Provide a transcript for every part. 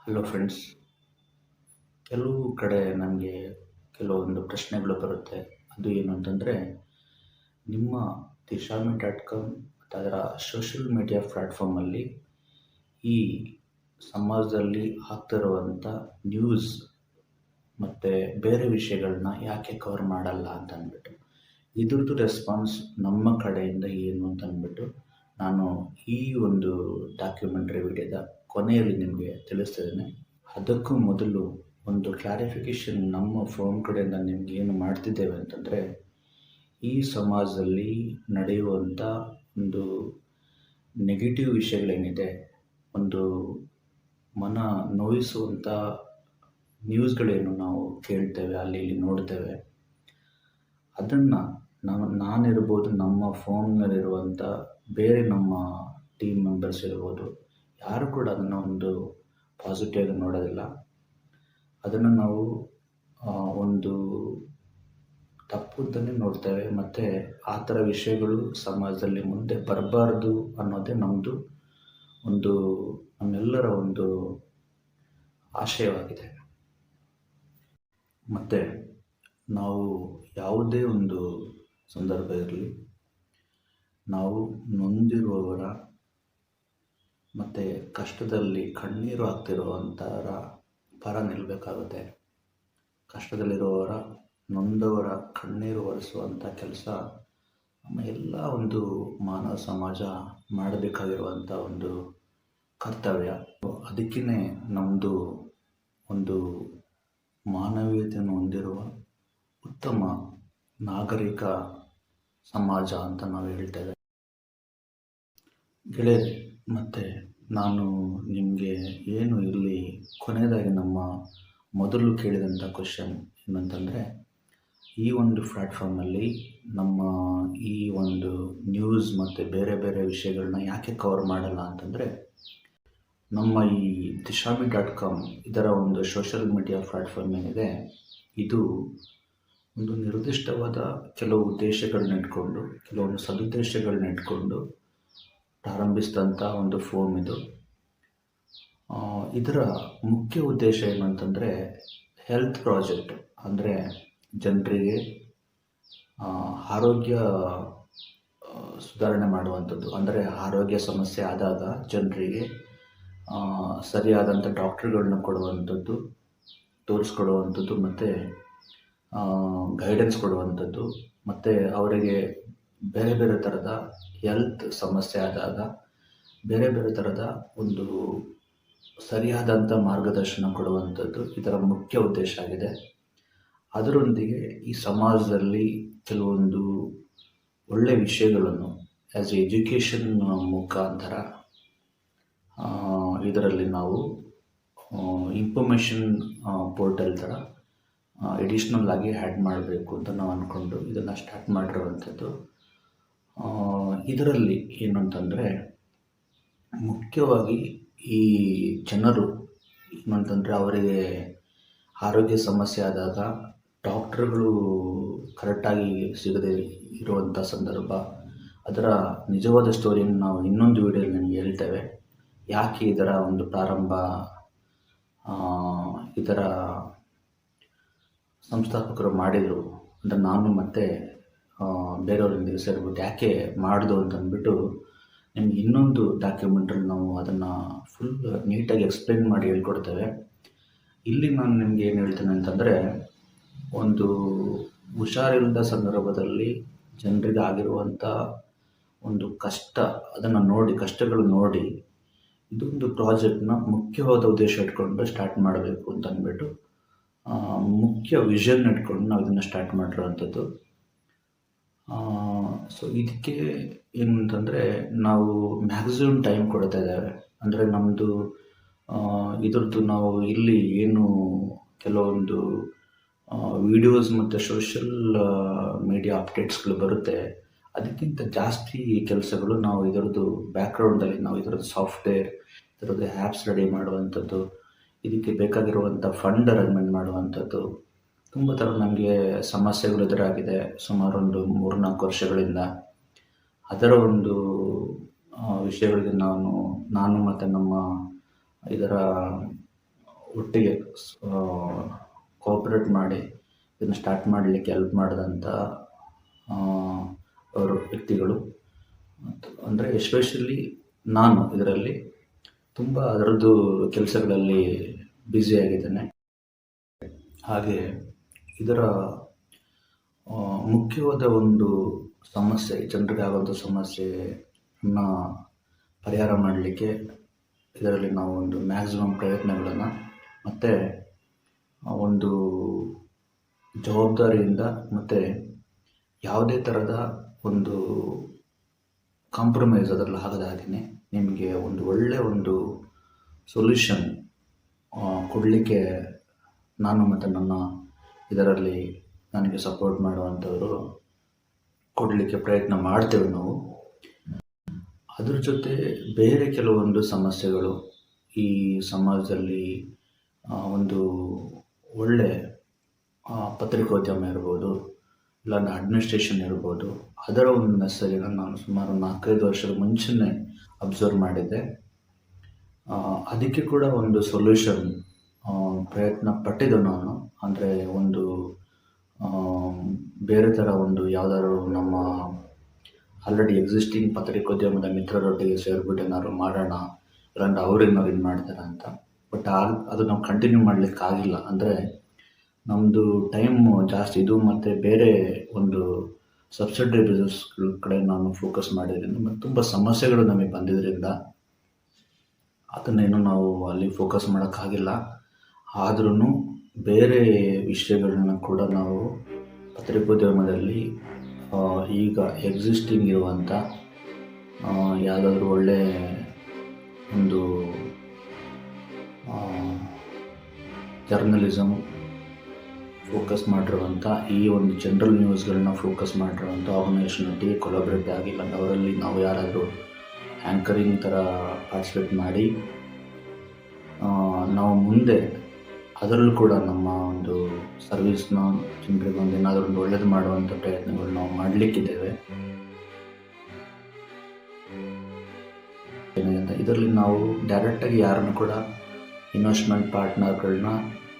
Hello friends. ಕೆಲವು ಕಡೆ ನನಗೆ ಕೆಲವೊಂದು ಪ್ರಶ್ನೆಗಳು ಬರುತ್ತೆ. ಅದು ಏನು ಅಂತಂದರೆ, ನಿಮ್ಮ ದಿಶಾಮಿ.com ಅದರ ಸೋಷಿಯಲ್ ಮೀಡಿಯಾ ಪ್ಲ್ಯಾಟ್ಫಾರ್ಮಲ್ಲಿ ಈ ಸಮಾಜದಲ್ಲಿ ಆಗ್ತಿರುವಂಥ ನ್ಯೂಸ್ ಮತ್ತು ಬೇರೆ ವಿಷಯಗಳನ್ನ ಯಾಕೆ ಕವರ್ ಮಾಡಲ್ಲ ಅಂತ ಅಂದ್ಬಿಟ್ಟು, ಇದ್ರದ್ದು ರೆಸ್ಪಾನ್ಸ್ ನಮ್ಮ ಕಡೆಯಿಂದ ಏನು ಅಂತ ಅಂದ್ಬಿಟ್ಟು ನಾನು ಈ ಒಂದು ಡಾಕ್ಯುಮೆಂಟ್ರಿ ವಿಡಿಯೋದ ಕೊನೆಯಲ್ಲಿ ನಿಮಗೆ ತಿಳಿಸ್ತಿದ್ದೇನೆ. ಅದಕ್ಕೂ ಮೊದಲು ಒಂದು ಕ್ಲಾರಿಫಿಕೇಷನ್ ನಮ್ಮ ಫೋನ್ ಕಡೆಯಿಂದ ನಿಮ್ಗೆ ಏನು ಮಾಡ್ತಿದ್ದೇವೆ ಅಂತಂದರೆ, ಈ ಸಮಾಜದಲ್ಲಿ ನಡೆಯುವಂಥ ಒಂದು ನೆಗೆಟಿವ್ ವಿಷಯಗಳೇನಿದೆ, ಒಂದು ಮನ ನೋಯಿಸುವಂಥ ನ್ಯೂಸ್ಗಳೇನು ನಾವು ಕೇಳ್ತೇವೆ, ಅಲ್ಲಿ ಇಲ್ಲಿ ನೋಡ್ತೇವೆ, ಅದನ್ನು ನಾನಿರ್ಬೋದು, ನಮ್ಮ ಫೋನ್ನಲ್ಲಿರುವಂಥ ಬೇರೆ ನಮ್ಮ ಟೀಮ್ ಮೆಂಬರ್ಸ್ ಇರ್ಬೋದು, ಯಾರು ಕೂಡ ಅದನ್ನು ಒಂದು ಪಾಸಿಟಿವ್ ಆಗಿ ನೋಡೋದಿಲ್ಲ. ಅದನ್ನು ನಾವು ಒಂದು ತಪ್ಪುದನ್ನೇ ನೋಡ್ತೇವೆ. ಮತ್ತು ಆ ಥರ ವಿಷಯಗಳು ಸಮಾಜದಲ್ಲಿ ಮುಂದೆ ಬರಬಾರ್ದು ಅನ್ನೋದೇ ನಮ್ಮೆಲ್ಲರ ಒಂದು ಆಶಯವಾಗಿದೆ. ಮತ್ತು ನಾವು ಯಾವುದೇ ಒಂದು ಸಂದರ್ಭ ಇರಲಿ, ನಾವು ನೊಂದಿರುವವರ ಮತ್ತು ಕಷ್ಟದಲ್ಲಿ ಕಣ್ಣೀರು ಹಾಕ್ತಿರುವಂಥವರ ಪರ ನಿಲ್ಲಬೇಕಾಗುತ್ತೆ. ಕಷ್ಟದಲ್ಲಿರುವವರ, ನೊಂದವರ ಕಣ್ಣೀರು ಒರೆಸುವಂಥ ಕೆಲಸ ನಮ್ಮ ಎಲ್ಲ ಒಂದು ಮಾನವ ಸಮಾಜ ಮಾಡಬೇಕಾಗಿರುವಂಥ ಒಂದು ಕರ್ತವ್ಯ. ಅದಕ್ಕೇ ನಮ್ಮದು ಒಂದು ಮಾನವೀಯತೆಯನ್ನು ಹೊಂದಿರುವ ಉತ್ತಮ ನಾಗರಿಕ ಸಮಾಜ ಅಂತ ನಾವು ಹೇಳ್ತೇವೆ. ಗೆಳೆಯರೆ, ಮತ್ತು ನಾನು ನಿಮಗೆ ಏನು ಇಲ್ಲಿ ಕೊನೆಯದಾಗಿ ನಮ್ಮ ಮೊದಲು ಕೇಳಿದಂಥ ಕ್ವಶನ್ ಏನಂತಂದರೆ, ಈ ಒಂದು ಪ್ಲ್ಯಾಟ್ಫಾರ್ಮಲ್ಲಿ ನಮ್ಮ ಈ ಒಂದು ನ್ಯೂಸ್ ಮತ್ತು ಬೇರೆ ಬೇರೆ ವಿಷಯಗಳನ್ನ ಯಾಕೆ ಕವರ್ ಮಾಡಲ್ಲ ಅಂತಂದರೆ, ನಮ್ಮ ಈ ದಿಶಾಮಿ.com ಇದರ ಒಂದು ಸೋಷಿಯಲ್ ಮೀಡಿಯಾ ಪ್ಲ್ಯಾಟ್ಫಾರ್ಮ್ ಏನಿದೆ, ಇದು ಒಂದು ನಿರ್ದಿಷ್ಟವಾದ ಕೆಲವು ಉದ್ದೇಶಗಳನ್ನ ಇಟ್ಕೊಂಡು, ಕೆಲವೊಂದು ಸದುದ್ದೇಶಗಳನ್ನ ಇಟ್ಕೊಂಡು ಪ್ರಾರಂಭಿಸಿದಂಥ ಒಂದು ಫೋನ್ ಇದು. ಇದರ ಮುಖ್ಯ ಉದ್ದೇಶ ಏನಂತಂದರೆ, ಹೆಲ್ತ್ ಪ್ರಾಜೆಕ್ಟ್, ಅಂದರೆ ಜನರಿಗೆ ಆರೋಗ್ಯ ಸುಧಾರಣೆ ಮಾಡುವಂಥದ್ದು. ಅಂದರೆ ಆರೋಗ್ಯ ಸಮಸ್ಯೆ ಆದಾಗ ಜನರಿಗೆ ಸರಿಯಾದಂಥ ಡಾಕ್ಟ್ರುಗಳನ್ನ ಕೊಡುವಂಥದ್ದು, ತೋರಿಸ್ಕೊಡುವಂಥದ್ದು, ಮತ್ತು ಗೈಡೆನ್ಸ್ ಕೊಡುವಂಥದ್ದು, ಮತ್ತು ಅವರಿಗೆ ಬೇರೆ ಬೇರೆ ಥರದ ಹೆಲ್ತ್ ಸಮಸ್ಯೆ ಆದಾಗ ಬೇರೆ ಬೇರೆ ಥರದ ಒಂದು ಸರಿಯಾದಂಥ ಮಾರ್ಗದರ್ಶನ ಕೊಡುವಂಥದ್ದು ಇದರ ಮುಖ್ಯ ಉದ್ದೇಶ ಆಗಿದೆ. ಅದರೊಂದಿಗೆ ಈ ಸಮಾಜದಲ್ಲಿ ಕೆಲವೊಂದು ಒಳ್ಳೆಯ ವಿಷಯಗಳನ್ನು ಆ್ಯಸ್ ಎಜುಕೇಷನ್ ಮುಖಾಂತರ ಇದರಲ್ಲಿ ನಾವು ಇನ್ಫಾರ್ಮೇಷನ್ ಪೋರ್ಟಲ್ ಥರ ಎಡಿಷ್ನಲ್ ಆಗಿ ಆ್ಯಡ್ ಮಾಡಬೇಕು ಅಂತ ನಾವು ಅಂದ್ಕೊಂಡು ಇದನ್ನು ಸ್ಟಾರ್ಟ್ ಮಾಡಿರುವಂಥದ್ದು. ಇದರಲ್ಲಿ ಏನು ಅಂತಂದರೆ, ಮುಖ್ಯವಾಗಿ ಈ ಜನರು ಏನಂತಂದರೆ, ಅವರಿಗೆ ಆರೋಗ್ಯ ಸಮಸ್ಯೆ ಆದಾಗ ಡಾಕ್ಟ್ರುಗಳು ಕರೆಕ್ಟಾಗಿ ಸಿಗದೇ ಇರುವಂಥ ಸಂದರ್ಭ, ಅದರ ನಿಜವಾದ ಸ್ಟೋರಿಯನ್ನು ನಾವು ಇನ್ನೊಂದು ವಿಡಿಯೋದಲ್ಲಿ ನಿಮಗೆ ಹೇಳ್ತೇವೆ. ಯಾಕೆ ಇದರ ಒಂದು ಪ್ರಾರಂಭ ಇದರ ಸಂಸ್ಥಾಪಕರು ಮಾಡಿದರು ಅಂತ ನಾನು ಮತ್ತು ಬೇರೆಯವರೊಂದಿಗೆ ಸೇರಿಬಿಟ್ಟು ಯಾಕೆ ಮಾಡಿದು ಅಂತಂದ್ಬಿಟ್ಟು ನಿಮ್ಗೆ ಇನ್ನೊಂದು ಡಾಕ್ಯುಮೆಂಟ್ರಲ್ಲಿ ನಾವು ಅದನ್ನು ಫುಲ್ ನೀಟಾಗಿ ಎಕ್ಸ್ಪ್ಲೇನ್ ಮಾಡಿ ಹೇಳ್ಕೊಡ್ತೇವೆ. ಇಲ್ಲಿ ನಾನು ನಿಮ್ಗೆ ಏನು ಹೇಳ್ತೇನೆ ಅಂತಂದರೆ, ಒಂದು ಹುಷಾರಿಲ್ಲದ ಸಂದರ್ಭದಲ್ಲಿ ಜನರಿಗೆ ಆಗಿರುವಂಥ ಒಂದು ಕಷ್ಟ, ಅದನ್ನು ನೋಡಿ, ಕಷ್ಟಗಳು ನೋಡಿ, ಇದೊಂದು ಪ್ರಾಜೆಕ್ಟ್ನ ಮುಖ್ಯವಾದ ಉದ್ದೇಶ ಇಟ್ಕೊಂಡು ಸ್ಟಾರ್ಟ್ ಮಾಡಬೇಕು ಅಂತ ಅಂದ್ಬಿಟ್ಟು ಮುಖ್ಯ ವಿಷನ್ ಇಟ್ಕೊಂಡು ನಾವು ಇದನ್ನು ಸ್ಟಾರ್ಟ್ ಮಾಡಿರೋವಂಥದ್ದು. ಸೊ ಇದಕ್ಕೆ ಏನು ಅಂತಂದರೆ, ನಾವು ಮ್ಯಾಕ್ಸಿಮಮ್ ಟೈಮ್ ಕೊಡ್ತಾ ಇದ್ದೇವೆ. ಅಂದರೆ ನಮ್ಮದು ಇದ್ರದ್ದು ನಾವು ಇಲ್ಲಿ ಏನು ಕೆಲವೊಂದು ವಿಡಿಯೋಸ್ ಮತ್ತು ಸೋಷಿಯಲ್ ಮೀಡಿಯಾ ಅಪ್ಡೇಟ್ಸ್ಗಳು ಬರುತ್ತೆ, ಅದಕ್ಕಿಂತ ಜಾಸ್ತಿ ಕೆಲಸಗಳು ನಾವು ಇದರದ್ದು ಬ್ಯಾಕ್ಗ್ರೌಂಡಲ್ಲಿ ನಾವು ಇದರದ್ದು ಸಾಫ್ಟ್ವೇರ್, ಇದರದ್ದು ಆ್ಯಪ್ಸ್ ರೆಡಿ ಮಾಡುವಂಥದ್ದು, ಇದಕ್ಕೆ ಬೇಕಾಗಿರುವಂಥ ಫಂಡ್ ಅರೇಂಜ್ಮೆಂಟ್ ಮಾಡುವಂಥದ್ದು, ತುಂಬ ಥರ ನಮಗೆ ಸಮಸ್ಯೆಗಳು ಎದುರಾಗಿದೆ ಸುಮಾರು ಒಂದು 3-4 ವರ್ಷಗಳಿಂದ. ಅದರ ಒಂದು ವಿಷಯಗಳಿಗೆ ನಾನು ಮತ್ತು ನಮ್ಮ ಇದರ ಒಟ್ಟಿಗೆ ಕೋಆಪ್ರೇಟ್ ಮಾಡಿ ಇದನ್ನು ಸ್ಟಾರ್ಟ್ ಮಾಡಲಿಕ್ಕೆ ಹೆಲ್ಪ್ ಮಾಡಿದಂಥ ಅವರು ವ್ಯಕ್ತಿಗಳು. ಮತ್ತು ಅಂದರೆ ಎಸ್ಪೆಷಲಿ ನಾನು ಇದರಲ್ಲಿ ತುಂಬ ಅದರದ್ದು ಕೆಲಸಗಳಲ್ಲಿ ಬ್ಯುಸಿಯಾಗಿದ್ದೇನೆ. ಹಾಗೆ ಇದರ ಮುಖ್ಯವಾದ ಒಂದು ಸಮಸ್ಯೆ, ಜನರಿಗೆ ಆಗುವಂಥ ಸಮಸ್ಯೆಯನ್ನು ಪರಿಹಾರ ಮಾಡಲಿಕ್ಕೆ ಇದರಲ್ಲಿ ನಾವು ಒಂದು ಮ್ಯಾಕ್ಸಿಮಮ್ ಪ್ರಯತ್ನಗಳನ್ನು ಮತ್ತು ಒಂದು ಜವಾಬ್ದಾರಿಯಿಂದ ಮತ್ತು ಯಾವುದೇ ಥರದ ಒಂದು ಕಾಂಪ್ರಮೈಸ್ ಅದರಲ್ಲಿ ಆಗದ ಹಾಗೆಯೇ ನಿಮಗೆ ಒಂದು ಒಳ್ಳೆಯ ಒಂದು ಸೊಲ್ಯೂಷನ್ ಕೊಡಲಿಕ್ಕೆ ನಾನು ಮತ್ತು ನನ್ನ ಇದರಲ್ಲಿ ನನಗೆ ಸಪೋರ್ಟ್ ಮಾಡುವಂಥವರು ಕೊಡಲಿಕ್ಕೆ ಪ್ರಯತ್ನ ಮಾಡ್ತೇವೆ ನಾವು. ಅದ್ರ ಜೊತೆ ಬೇರೆ ಕೆಲವೊಂದು ಸಮಸ್ಯೆಗಳು ಈ ಸಮಾಜದಲ್ಲಿ ಒಂದು ಒಳ್ಳೆ ಪತ್ರಿಕೋದ್ಯಮ ಇರ್ಬೋದು, ಇಲ್ಲಾಂದರೆ ಅಡ್ಮಿನಿಸ್ಟ್ರೇಷನ್ ಇರ್ಬೋದು, ಅದರ ಒಂದು ಮೆಸೇಜನ್ನು ನಾನು ಸುಮಾರು 4-5 ವರ್ಷದ ಮುಂಚೆನೇ ಅಬ್ಸರ್ವ್ ಮಾಡಿದ್ದೆ. ಅದಕ್ಕೆ ಕೂಡ ಒಂದು ಸೊಲ್ಯೂಷನ್ ಪ್ರಯತ್ನ ಪಟ್ಟಿದ್ದು ನಾನು. ಅಂದರೆ ಒಂದು ಬೇರೆ ಥರ ಒಂದು ಯಾವುದಾದ್ರು ನಮ್ಮ ಆಲ್ರೆಡಿ ಎಕ್ಸಿಸ್ಟಿಂಗ್ ಪತ್ರಿಕೋದ್ಯಮದ ಮಿತ್ರರೊಟ್ಟಿಗೆ ಸೇರಿಬಿಟ್ಟು ಏನಾದ್ರು ಮಾಡೋಣ, ಇಲ್ಲಾಂದ್ರೆ ಅವ್ರೇನಾದ್ರು ಇದು ಮಾಡ್ತಾರೆ ಅಂತ. ಬಟ್ ಅದು ನಾವು ಕಂಟಿನ್ಯೂ ಮಾಡಲಿಕ್ಕಾಗಿಲ್ಲ. ಅಂದರೆ ನಮ್ಮದು ಟೈಮು ಜಾಸ್ತಿ ಇದು ಮತ್ತು ಬೇರೆ ಒಂದು ಸಬ್ಸಿಡರಿ ಬಿಸ್ನೆಸ್ಗಳ ಕಡೆ ನಾನು ಫೋಕಸ್ ಮಾಡಿದ್ರಿಂದ ಮತ್ತು ತುಂಬ ಸಮಸ್ಯೆಗಳು ನಮಗೆ ಬಂದಿದ್ದರಿಂದ ಅದನ್ನೇನು ನಾವು ಅಲ್ಲಿ ಫೋಕಸ್ ಮಾಡೋಕ್ಕಾಗಿಲ್ಲ. ಆದ್ರೂ ಬೇರೆ ವಿಷಯಗಳನ್ನ ಕೂಡ ನಾವು ಪತ್ರಿಕೋದ್ಯಮದಲ್ಲಿ ಈಗ ಎಕ್ಸಿಸ್ಟಿಂಗ್ ಇರುವಂಥ ಯಾವುದಾದ್ರೂ ಒಳ್ಳೆ ಒಂದು ಜರ್ನಲಿಸಮ್ ಫೋಕಸ್ ಮಾಡಿರುವಂಥ ಈ ಒಂದು ಜನರಲ್ ನ್ಯೂಸ್ಗಳನ್ನ ಫೋಕಸ್ ಮಾಡಿರುವಂಥ ಆರ್ಗನೈಸೇಷನೊಟ್ಟಿಗೆ ಕೊಲಾಬ್ರೇಟ್ ಆಗಿಲ್ಲ. ಅವರಲ್ಲಿ ನಾವು ಯಾರಾದರೂ ಆ್ಯಂಕರಿಂಗ್ ಥರ ಪಾರ್ಟಿಸಿಪೇಟ್ ಮಾಡಿ ನಾವು ಮುಂದೆ ಅದರಲ್ಲೂ ಕೂಡ ನಮ್ಮ ಒಂದು ಸರ್ವಿಸ್ನ ಜನರಿಗೆ ಒಂದು ಏನಾದರೂ ಒಂದು ಒಳ್ಳೇದು ಮಾಡುವಂಥ ಪ್ರಯತ್ನಗಳು ನಾವು ಮಾಡಲಿಕ್ಕಿದ್ದೇವೆ. ಇದರಲ್ಲಿ ನಾವು ಡೈರೆಕ್ಟಾಗಿ ಯಾರನ್ನು ಕೂಡ ಇನ್ವೆಸ್ಟ್ಮೆಂಟ್ ಪಾರ್ಟ್ನರ್ಗಳನ್ನ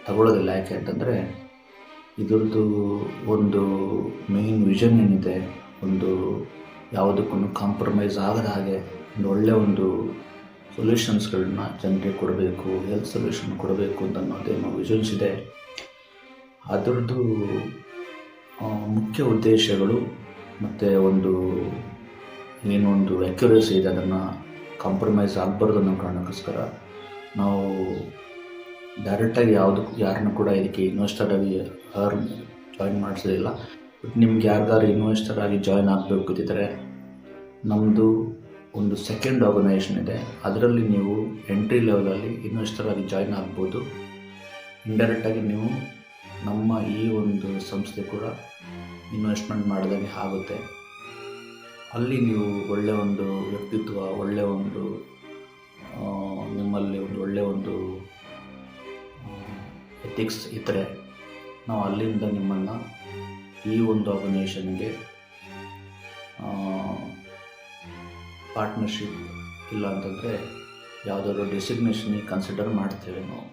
ತಗೊಳ್ಳೋದಿಲ್ಲ. ಯಾಕೆ ಅಂತಂದರೆ ಇದ್ರದ್ದು ಒಂದು ಮೇನ್ ವಿಷನ್ ಏನಿದೆ, ಒಂದು ಯಾವುದಕ್ಕೂ ಕಾಂಪ್ರಮೈಸ್ ಆಗದ ಹಾಗೆ ಒಂದು ಒಳ್ಳೆಯ ಒಂದು ಸೊಲ್ಯೂಷನ್ಸ್ಗಳನ್ನ ಜನರಿಗೆ ಕೊಡಬೇಕು, ಹೆಲ್ತ್ ಸೊಲ್ಯೂಷನ್ ಕೊಡಬೇಕು ಅಂತ ಅನ್ನೋದೇನೋ ವಿಷನ್ಸ್ ಇದೆ. ಅದರದ್ದು ಮುಖ್ಯ ಉದ್ದೇಶಗಳು ಮತ್ತು ಒಂದು ಏನೊಂದು ಅಕ್ಯುರೇಸಿ ಇದೆ, ಅದನ್ನು ಕಾಂಪ್ರಮೈಸ್ ಆಗಬಾರ್ದು ಅನ್ನೋ ಕಾರಣಕ್ಕೋಸ್ಕರ ನಾವು ಡೈರೆಕ್ಟಾಗಿ ಯಾರನ್ನು ಕೂಡ ಇದಕ್ಕೆ ಇನ್ವೆಸ್ಟರಾಗಿ ಜಾಯಿನ್ ಮಾಡಿಸೋದಿಲ್ಲ. ಬಟ್ ನಿಮ್ಗೆ ಯಾರಿಗಾರು ಇನ್ವೆಸ್ಟರಾಗಿ ಜಾಯಿನ್ ಆಗಬೇಕಿದ್ದರೆ ನಮ್ಮದು ಒಂದು ಸೆಕೆಂಡ್ ಆರ್ಗನೈಸೇಷನ್ ಇದೆ. ಅದರಲ್ಲಿ ನೀವು ಎಂಟ್ರಿ ಲೆವೆಲಲ್ಲಿ ಇನ್ವೆಸ್ಟರಾಗಿ ಜಾಯಿನ್ ಆಗ್ಬೋದು. ಇಂಡೈರೆಕ್ಟಾಗಿ ನೀವು ನಮ್ಮ ಈ ಒಂದು ಸಂಸ್ಥೆ ಕೂಡ ಇನ್ವೆಸ್ಟ್ಮೆಂಟ್ ಮಾಡಿದಾಗೆ ಆಗುತ್ತೆ. ಅಲ್ಲಿ ನೀವು ಒಳ್ಳೆಯ ಒಂದು ವ್ಯಕ್ತಿತ್ವ, ಒಳ್ಳೆಯ ಒಂದು ನಿಮ್ಮಲ್ಲಿ ಒಂದು ಒಳ್ಳೆಯ ಒಂದು ಎಥಿಕ್ಸ್ ಇದ್ದರೆ ನಾವು ಅಲ್ಲಿಂದ ನಿಮ್ಮನ್ನು ಈ ಒಂದು ಆರ್ಗನೈಸೇಷನ್ಗೆ ಪಾರ್ಟ್ನರ್ಶಿಪ್ ಇಲ್ಲ ಅಂತಂದರೆ ಯಾವುದಾದ್ರೂ ಡೆಸಿಗ್ನೇಷನಿಗೆ ಕನ್ಸಿಡರ್ ಮಾಡ್ತೇವೆ ನಾವು.